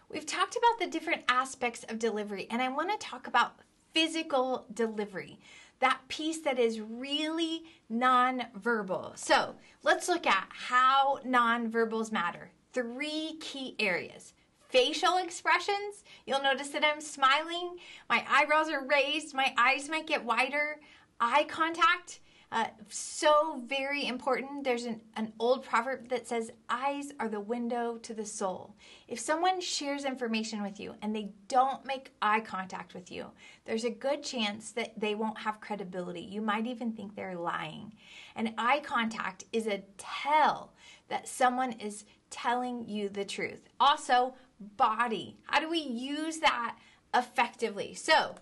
We've talked about the different aspects of delivery, and I want to talk about physical delivery, that piece that is really nonverbal. So let's look at how nonverbals matter. 3 key areas. Facial expressions. You'll notice that I'm smiling. My eyebrows are raised. My eyes might get wider. Eye contact. So very important. There's an old proverb that says, eyes are the window to the soul. If someone shares information with you and they don't make eye contact with you, there's a good chance that they won't have credibility. You might even think they're lying. And eye contact is a tell that someone is telling you the truth. Also, body. How do we use that effectively? So,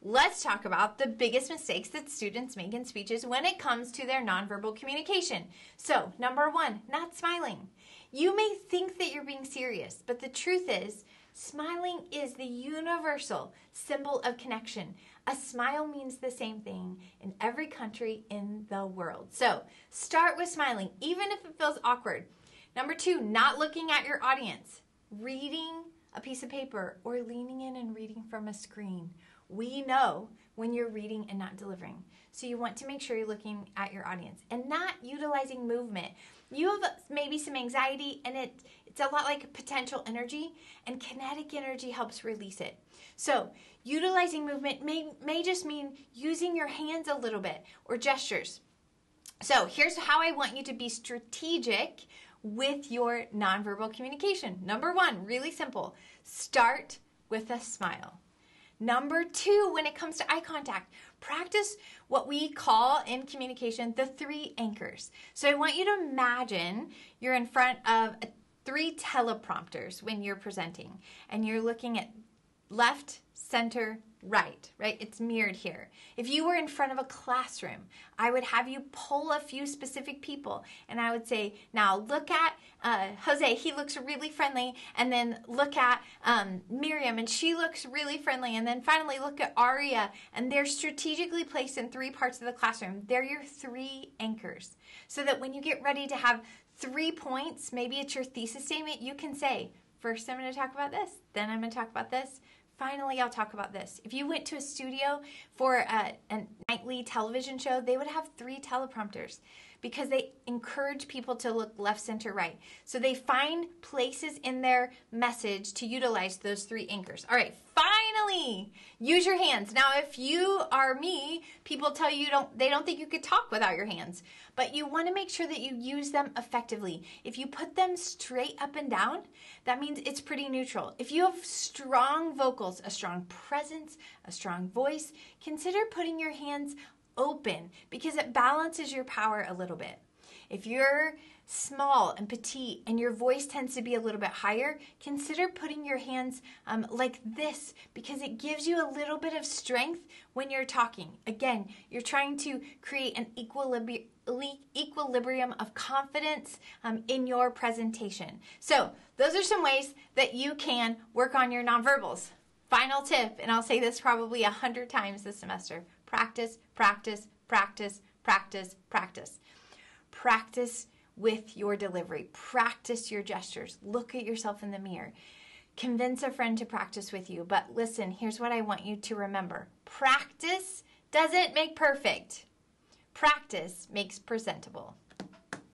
let's talk about the biggest mistakes that students make in speeches when it comes to their nonverbal communication. So, number 1, not smiling. You may think that you're being serious, but the truth is, smiling is the universal symbol of connection. A smile means the same thing in every country in the world. So, start with smiling, even if it feels awkward. Number 2, not looking at your audience. Reading a piece of paper or leaning in and reading from a screen. We know when you're reading and not delivering. So you want to make sure you're looking at your audience and not utilizing movement. You have maybe some anxiety, and it's a lot like potential energy, and kinetic energy helps release it. So utilizing movement may just mean using your hands a little bit or gestures. So here's how I want you to be strategic with your nonverbal communication. Number 1, really simple. Start with a smile. Number 2, when it comes to eye contact, practice what we call in communication the 3 anchors. So I want you to imagine you're in front of 3 teleprompters when you're presenting, and you're looking at left, center, right? It's mirrored here. If you were in front of a classroom, I would have you pull a few specific people, and I would say, now look at Jose, he looks really friendly, and then look at Miriam, and she looks really friendly, and then finally look at Aria, and they're strategically placed in 3 parts of the classroom. They're your 3 anchors, so that when you get ready to have 3 points, maybe it's your thesis statement, you can say, first I'm going to talk about this, then I'm going to talk about this, finally, I'll talk about this. If you went to a studio for a nightly television show, they would have 3 teleprompters because they encourage people to look left, center, right. So they find places in their message to utilize those 3 anchors. All right, finally, use your hands. Now, if you are me, people tell you they don't think you could talk without your hands, but you want to make sure that you use them effectively. If you put them straight up and down, that means it's pretty neutral. If you have strong vocals, a strong presence, a strong voice, consider putting your hands open because it balances your power a little bit. If you're small and petite and your voice tends to be a little bit higher, consider putting your hands like this because it gives you a little bit of strength when you're talking. Again, you're trying to create an equilibrium of confidence in your presentation. So those are some ways that you can work on your nonverbals. Final tip, and I'll say this probably 100 times this semester. Practice, practice, practice, practice, practice. Practice with your delivery. Practice your gestures. Look at yourself in the mirror. Convince a friend to practice with you. But listen, here's what I want you to remember. Practice doesn't make perfect. Practice makes presentable.